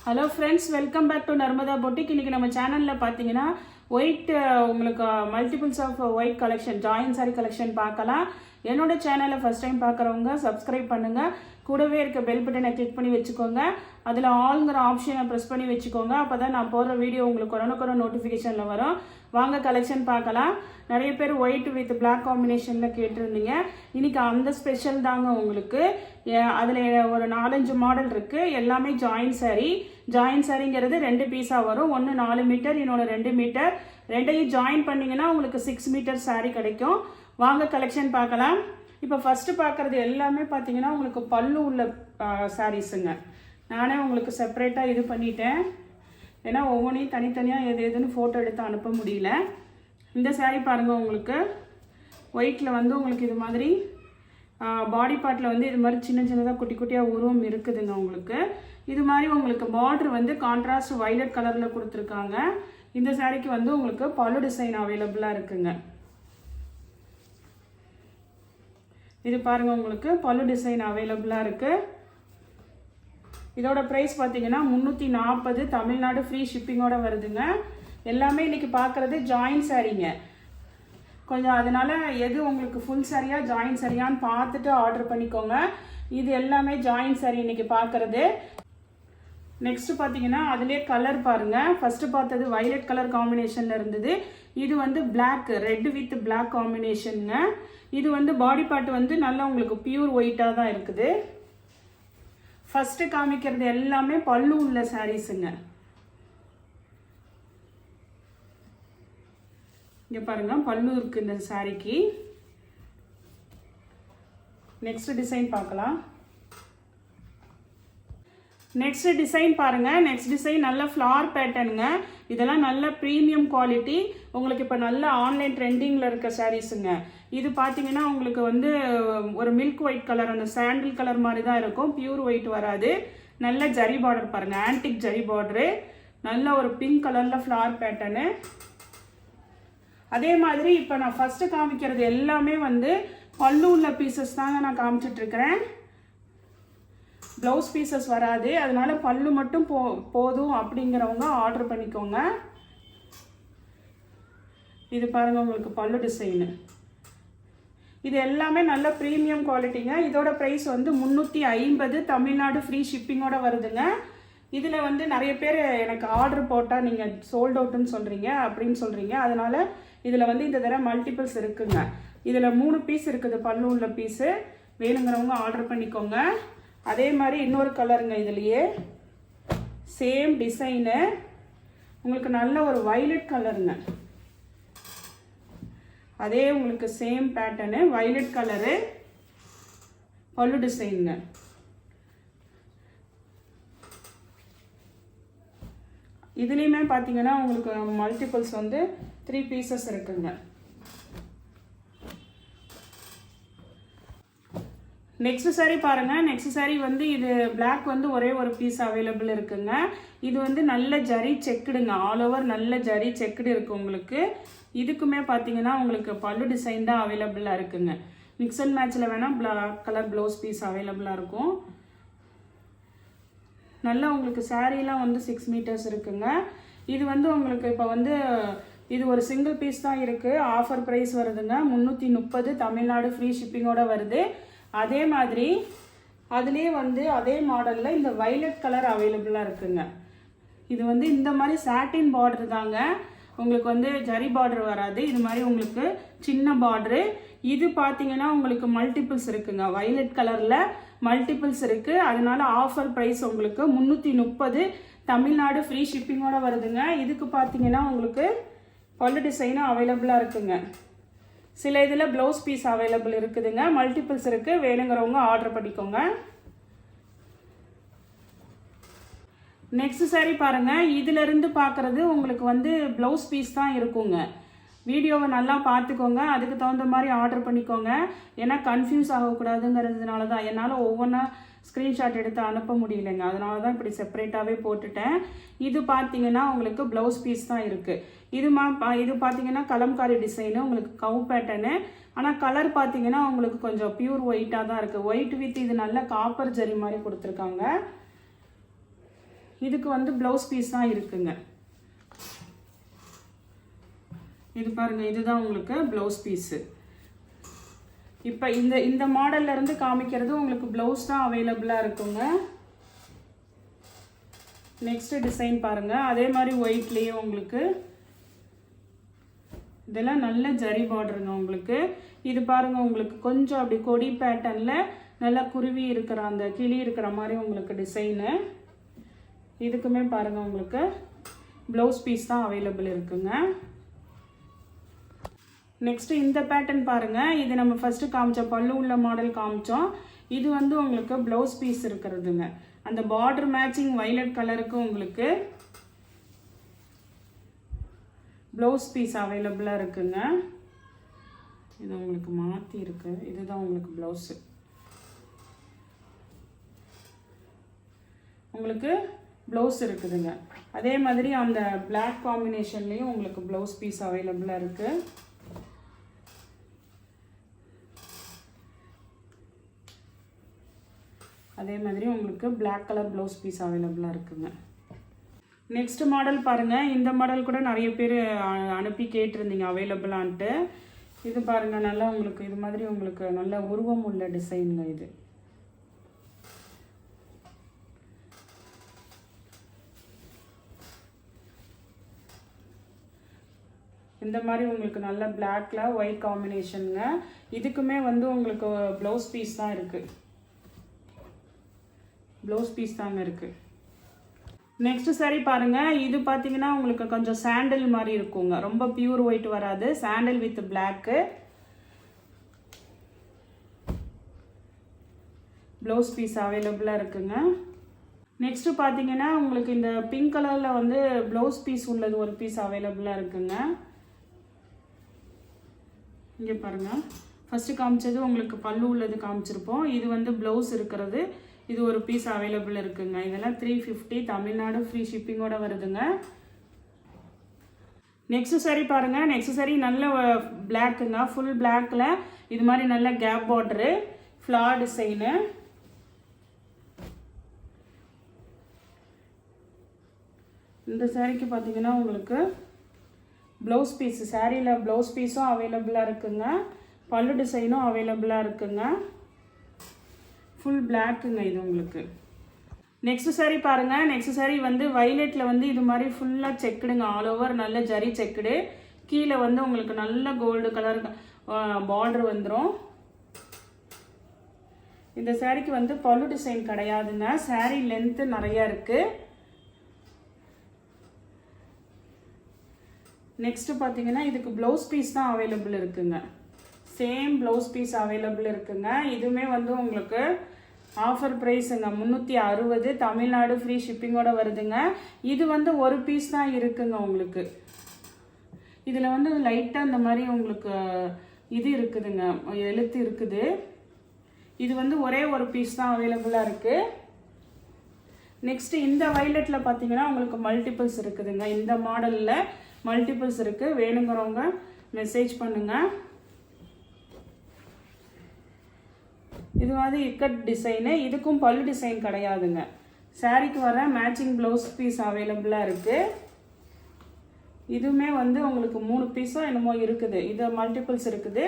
Hello friends, welcome back to Narmada boutique. இன்றைக்கி நம்ம சேனலில் பார்த்தீங்கன்னா ஒயிட் உங்களுக்கு மல்டிபிள்ஸ் ஆஃப் ஒயிட் கலெக்ஷன், ஜாயின் சாரி கலெக்ஷன் பார்க்கலாம். என்னோட சேனலை ஃபஸ்ட் டைம் பார்க்குறவங்க சப்ஸ்கிரைப் பண்ணுங்கள். கூடவே இருக்க பெல் பட்டனை கிளிக் பண்ணி வச்சுக்கோங்க. அதில் ஆல்ங்கிற ஆப்ஷனை ப்ரெஸ் பண்ணி வச்சுக்கோங்க. அப்போ தான் நான் போடுற வீடியோ உங்களுக்கு உடனுக்குடன் நோட்டிஃபிகேஷனில் வரும். வாங்க கலெக்ஷன் பார்க்கலாம். நிறைய பேர் ஒயிட் வித் பிளாக் காம்பினேஷனில் கேட்டிருந்தீங்க. இன்றைக்கி அந்த ஸ்பெஷல் தாங்க உங்களுக்கு. அதில் ஒரு 4-5 மாடல் இருக்குது. எல்லாமே ஜாயின் சாரீ. ஜாயின் சாரிங்கிறது 2 பீஸாக வரும். ஒன்று 4 மீட்டர், இன்னொன்று 2 மீட்டர். ரெண்டையும் ஜாயின் பண்ணிங்கன்னா உங்களுக்கு 6 மீட்டர் சாரீ கிடைக்கும். வாங்க கலெக்ஷன் பார்க்கலாம். இப்போ ஃபஸ்ட்டு பார்க்குறது எல்லாமே பார்த்தீங்கன்னா உங்களுக்கு பல்லு உள்ள சாரீஸுங்க. நானே உங்களுக்கு செப்பரேட்டாக இது பண்ணிட்டேன். ஏன்னா ஒவ்வொன்றையும் தனித்தனியாக எதுன்னு ஃபோட்டோ எடுத்து அனுப்ப முடியல. இந்த சாரீ பாருங்கள், உங்களுக்கு ஒயிட்டில் வந்து உங்களுக்கு இது மாதிரி பாடி பார்ட்டில் வந்து இது மாதிரி சின்ன சின்னதாக குட்டி குட்டியாக உருவம் இருக்குதுங்க. உங்களுக்கு இது மாதிரி உங்களுக்கு பார்டர் வந்து கான்ட்ராஸ்ட் வைலட் கலரில் கொடுத்துருக்காங்க. இந்த சாரீக்கு வந்து உங்களுக்கு பல்லு டிசைன் அவைலபிளாக இருக்குங்க. இது பாருங்கள், உங்களுக்கு பல்லு டிசைன் அவைலபிளாக இருக்குது. இதோட ப்ரைஸ் பார்த்தீங்கன்னா 340, தமிழ்நாடு ஃப்ரீ ஷிப்பிங்கோட வருதுங்க. எல்லாமே இன்றைக்கி பார்க்குறது ஜாயின் சாரீங்க. கொஞ்சம் அதனால் எது உங்களுக்கு ஃபுல் சாரியா ஜாயின் சாரியான்னு பார்த்துட்டு ஆர்டர் பண்ணிக்கோங்க. இது எல்லாமே ஜாயின் சாரீ இன்றைக்கி பார்க்குறது. நெக்ஸ்ட்டு பார்த்தீங்கன்னா அதிலே கலர் பாருங்கள். ஃபஸ்ட்டு பார்த்தது வைலட் கலர் காம்பினேஷனில் இருந்தது. இது வந்து பிளாக், ரெட் வித் பிளாக் காம்பினேஷனுங்க. இது வந்து பாடி பார்ட் வந்து நல்லா உங்களுக்கு பியூர் ஒயிட்டாக தான் இருக்குது. ஃபஸ்ட்டு காமிக்கிறது எல்லாமே பல்லு உள்ள சாரீஸுங்க. இங்கே பாருங்கள், பல்லு இருக்குது இந்த சாரீக்கு. நெக்ஸ்ட் டிசைன் பார்க்கலாம். நெக்ஸ்ட் டிசைன் பாருங்கள். நெக்ஸ்ட் டிசைன் நல்ல ஃப்ளார் பேட்டர்னுங்க. இதெல்லாம் நல்ல ப்ரீமியம் குவாலிட்டி. உங்களுக்கு இப்போ நல்ல ஆன்லைன் ட்ரெண்டிங்கில் இருக்க சாரீஸுங்க. இது பார்த்தீங்கன்னா உங்களுக்கு வந்து ஒரு மில்க் ஒயிட் கலர், அந்த சாண்டில் கலர் மாதிரி தான் இருக்கும். பியூர் ஒயிட் வராது. நல்ல ஜரி பார்டர் பாருங்கள், ஆன்டிக் ஜரி பார்டரு. நல்ல ஒரு பிங்க் கலரில் ஃப்ளார் பேட்டர்னு. அதே மாதிரி இப்போ நான் ஃபஸ்ட்டு காமிக்கிறது எல்லாமே வந்து பல்லு உள்ள பீசஸ் தாங்க நான் காமிச்சிட்ருக்கிறேன். ப்ளவுஸ் பீசஸ் வராது. அதனால பல்லு மட்டும் போதும் அப்படிங்கிறவங்க ஆர்டர் பண்ணிக்கோங்க. இது பாருங்கள், உங்களுக்கு பல்லு டிசைனு. இது எல்லாமே நல்ல ப்ரீமியம் குவாலிட்டிங்க. இதோட ப்ரைஸ் வந்து 350, தமிழ்நாடு ஃப்ரீ ஷிப்பிங்கோட வருதுங்க. இதில் வந்து நிறைய பேர் எனக்கு ஆர்டர் போட்டால் நீங்கள் சோல்ட் அவுட்டுன்னு சொல்கிறீங்க அப்படின்னு சொல்கிறீங்க. அதனால் இதில் வந்து இந்த தடவை மல்டிபிள்ஸ் இருக்குங்க. இதில் 3 பீஸ் இருக்குது பல்லு உள்ள பீஸு. வேணுங்கிறவங்க ஆர்டர் பண்ணிக்கோங்க. அதே மாதிரி இன்னொரு கலருங்க, இதுலேயே சேம் டிசைனு. உங்களுக்கு நல்ல ஒரு வைலட் கலருங்க. அதே உங்களுக்கு சேம் பேட்டர்னு, வைலட் கலரு, பல்லு டிசைனுங்க. இதுலேயுமே பார்த்தீங்கன்னா உங்களுக்கு மல்டிபிள்ஸ் வந்து 3 பீசஸ் இருக்குங்க. நெக்ஸ்ட் சாரீ பாருங்கள். நெக்ஸ்ட் சாரீ வந்து இது பிளாக் வந்து ஒரே ஒரு பீஸ் அவைலபிள் இருக்குங்க. இது வந்து நல்ல ஜரி செக்குடுங்க. ஆல் ஓவர் நல்ல ஜரி செக்குடு இருக்குது உங்களுக்கு. இதுக்குமே பார்த்தீங்கன்னா உங்களுக்கு பல்லு டிசைன் தான் அவைலபிளாக இருக்குங்க. மிக்ஸ் அண்ட் மேட்சில் வேணால் பிளாக் கலர் ப்ளவுஸ் பீஸ் அவைலபிளாக இருக்கும். நல்லா உங்களுக்கு சாரீலாம் வந்து 6 மீட்டர்ஸ் இருக்குங்க. இது வந்து உங்களுக்கு இப்போ வந்து இது ஒரு சிங்கிள் பீஸ் தான் இருக்குது. ஆஃபர் ப்ரைஸ் வருதுங்க. 330, தமிழ்நாடு ஃப்ரீ ஷிப்பிங்கோட வருது. அதே மாதிரி அதுலேயே வந்து அதே மாடலில் இந்த வைலட் கலர் அவைலபிளாக இருக்குங்க. இது வந்து இந்த மாதிரி சாட்டின் பார்டர் தாங்க. உங்களுக்கு வந்து ஜரி பார்டர் வராது. இது மாதிரி உங்களுக்கு சின்ன பார்டரு. இது பார்த்தீங்கன்னா உங்களுக்கு மல்டிபிள்ஸ் இருக்குங்க. வைலட் கலரில் மல்டிபிள்ஸ் இருக்குது. அதனால ஆஃபர் ப்ரைஸ் உங்களுக்கு 330, தமிழ்நாடு ஃப்ரீ ஷிப்பிங்கோட வருதுங்க. இதுக்கு பார்த்தீங்கன்னா உங்களுக்கு பல்லு டிசைனும் அவைலபிளாக இருக்குங்க. சில இதில் ப்ளவுஸ் பீஸ் அவைலபிள் இருக்குதுங்க. மல்டிபிள்ஸ் இருக்குது. வேணுங்கிறவங்க ஆர்டர் பண்ணிக்கோங்க. நெக்ஸ்ட் சாரீ பாருங்கள். இதிலிருந்து பார்க்குறது உங்களுக்கு வந்து ப்ளவுஸ் பீஸ் தான் இருக்குங்க. வீடியோவை நல்லா பார்த்துக்கோங்க. அதுக்கு தகுந்த மாதிரி ஆர்டர் பண்ணிக்கோங்க. ஏன்னா கன்ஃபியூஸ் ஆகக்கூடாதுங்கிறதுனால தான் என்னால் ஒவ்வொன்றா ஸ்க்ரீன்ஷாட் எடுத்து அனுப்ப முடியலைங்க. அதனால தான் இப்படி செப்பரேட்டாகவே போட்டுட்டேன். இது பார்த்தீங்கன்னா உங்களுக்கு ப்ளவுஸ் பீஸ் தான் இருக்குது. இது பார்த்தீங்கன்னா கலம்காரி டிசைனு, உங்களுக்கு கவு பேட்டர்னு. ஆனால் கலர் பார்த்தீங்கன்னா உங்களுக்கு கொஞ்சம் பியூர் ஒயிட்டாக தான் இருக்குது. ஒயிட் வித் இது நல்ல காப்பர் ஜரி மாதிரி கொடுத்துருக்காங்க. இதுக்கு வந்து ப்ளவுஸ் பீஸ் தான் இருக்குங்க. இது பாருங்கள், இதுதான் உங்களுக்கு ப்ளவுஸ் பீஸு. இப்போ இந்த மாடல்ல இருந்து காமிக்கிறது உங்களுக்கு ப்ளவுஸ் தான் அவைலபிளாக இருக்குங்க. நெக்ஸ்ட் டிசைன் பாருங்கள், அதே மாதிரி ஒயிட்லேயே உங்களுக்கு இதெல்லாம் நல்ல ஜரி பார்டருங்க உங்களுக்கு. இது பாருங்கள், உங்களுக்கு கொஞ்சம் அப்படி கொடி பேட்டர்னில் நல்லா குருவி இருக்கிற அந்த கிளி இருக்கிற மாதிரி உங்களுக்கு டிசைனு. இதுக்குமே பாருங்கள் உங்களுக்கு ப்ளவுஸ் பீஸ் தான் அவைலபிள் இருக்குங்க. நெக்ஸ்ட்டு இந்த பேட்டர்ன் பாருங்கள், இது நம்ம ஃபஸ்ட்டு காமிச்ச பல்லு உள்ள மாடல் காமிச்சோம். இது வந்து உங்களுக்கு ப்ளவுஸ் பீஸ் இருக்கிறதுங்க. அந்த பார்டர் மேட்சிங் வயலட் கலருக்கு உங்களுக்கு ப்ளவுஸ் பீஸ் அவைலபிளாக இருக்குங்க. இது உங்களுக்கு மாற்றி இருக்கு, இதுதான் உங்களுக்கு ப்ளவுஸு. உங்களுக்கு ப்ளவுஸ் இருக்குதுங்க. அதே மாதிரி அந்த பிளாக் காம்பினேஷன்லேயும் உங்களுக்கு ப்ளவுஸ் பீஸ் அவைலபிளாக இருக்குது. அதே மாதிரி உங்களுக்கு பிளாக் கலர் ப்ளவுஸ் பீஸ் அவைலபிளாக இருக்குங்க. நெக்ஸ்ட் மாடல் பாருங்கள், இந்த மாடல் கூட நிறைய பேர் அனுப்பி கேட்டிருந்தீங்க அவைலபிளான்ட்டு. இது பாருங்கள், நல்லா உங்களுக்கு இது மாதிரி உங்களுக்கு நல்ல உருவம் உள்ள டிசைனுங்க. இது இந்த மாதிரி உங்களுக்கு நல்ல பிளாக்ல ஒயிட் காம்பினேஷனுங்க. இதுக்குமே வந்து உங்களுக்கு ப்ளவுஸ் பீஸ் தான் இருக்குது. ப்ளவுஸ் பீஸ் தாங்க இருக்குது. நெக்ஸ்ட் சாரி பாருங்கள், இது பார்த்தீங்கன்னா உங்களுக்கு கொஞ்சம் சாண்டல் மாதிரி இருக்குங்க. ரொம்ப பியூர் ஒயிட் வராது, sandal with black. Blouse piece அவைலபிளாக இருக்குங்க. நெக்ஸ்ட் பார்த்தீங்கன்னா உங்களுக்கு இந்த பிங்க் கலரில் வந்து ப்ளவுஸ் பீஸ் உள்ளது ஒரு பீஸ் அவைலபிளாக இருக்குங்க. இங்கே பாருங்கள், ஃபஸ்ட்டு காமிச்சது உங்களுக்கு பல்லு உள்ளது காமிச்சிருப்போம். இது வந்து ப்ளவுஸ் இருக்கிறது, இது ஒரு பீஸ் அவைலபிள் இருக்குங்க. இதெல்லாம் 350, தமிழ்நாடு ஃப்ரீ ஷிப்பிங்கோட வருதுங்க. நெக்ஸ்ட் சாரி பாருங்கள், நெக்ஸ்ட் சாரி நல்ல பிளாக்குங்க, ஃபுல் பிளாக்கில் இது மாதிரி நல்ல கேப் பார்டரு, ஃப்ளார் டிசைனு. இந்த சாரிக்கு பார்த்தீங்கன்னா உங்களுக்கு ப்ளவுஸ் பீஸ், சாரியில் ப்ளவுஸ் பீஸும் அவைலபிளாக இருக்குங்க, பல்லு டிசைனும் அவைலபிளாக இருக்குங்க. ஃபுல் பிளாக்குங்க இது உங்களுக்கு. நெக்ஸ்ட் சாரி பாருங்கள், நெக்ஸ்ட் சாரி வந்து வயலட்டில் வந்து இது மாதிரி ஃபுல்லாக செக்குடுங்க, ஆல் ஓவர் நல்ல ஜரி செக்குடு. கீழே வந்து உங்களுக்கு நல்ல கோல்டு கலர் பார்டர் வந்துடும். இந்த சாரிக்கு வந்து பல்லு டிசைன் கிடையாதுங்க, சாரி லென்த்து நிறையா இருக்குது. நெக்ஸ்ட்டு பார்த்தீங்கன்னா இதுக்கு ப்ளவுஸ் பீஸ் தான் அவைலபிள் இருக்குங்க. சேம் ப்ளவுஸ் பீஸ் அவைலபிள் இருக்குங்க. இதுவுமே வந்து உங்களுக்கு ஆஃபர் ப்ரைஸுங்க, 360, தமிழ்நாடு ஃப்ரீ ஷிப்பிங்கோட வருதுங்க. இது வந்து ஒரு பீஸ் தான் இருக்குங்க உங்களுக்கு. இதில் வந்து லைட்டாக இந்த மாதிரி உங்களுக்கு இது இருக்குதுங்க, எழுத்து இருக்குது. இது வந்து ஒரே ஒரு பீஸ் தான் அவைலபிளாக இருக்குது. நெக்ஸ்ட்டு இந்த வயலட்டில் பார்த்தீங்கன்னா உங்களுக்கு மல்டிபிள்ஸ் இருக்குதுங்க. இந்த மாடலில் மல்டிபிள்ஸ் இருக்குது, வேணுங்கிறவங்க மெசேஜ் பண்ணுங்கள். இது மாதிரி இக்கட் டிசைனு, இதுக்கும் பல்லு டிசைன் கிடையாதுங்க. சாரிக்கு வர மேட்சிங் ப்ளவுஸ் பீஸ் அவைலபிளாக இருக்குது. இதுவுமே வந்து உங்களுக்கு 3 பீஸோ என்னமோ இருக்குது. இது மல்டிபிள்ஸ் இருக்குது.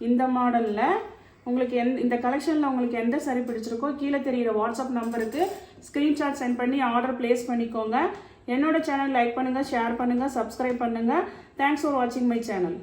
இந்த மாடலில் உங்களுக்கு இந்த கலெக்ஷனில் உங்களுக்கு எந்த சாரி பிடிச்சிருக்கோ கீழே தெரிகிற வாட்ஸ்அப் நம்பருக்கு ஸ்க்ரீன்ஷாட் சென்ட் பண்ணி ஆர்டர் ப்ளேஸ் பண்ணிக்கோங்க. என்னோட சேனல் லைக் பண்ணுங்கள், ஷேர் பண்ணுங்கள், சப்ஸ்கிரைப் பண்ணுங்கள். தேங்க்ஸ் ஃபார் வாட்சிங் மை சேனல்.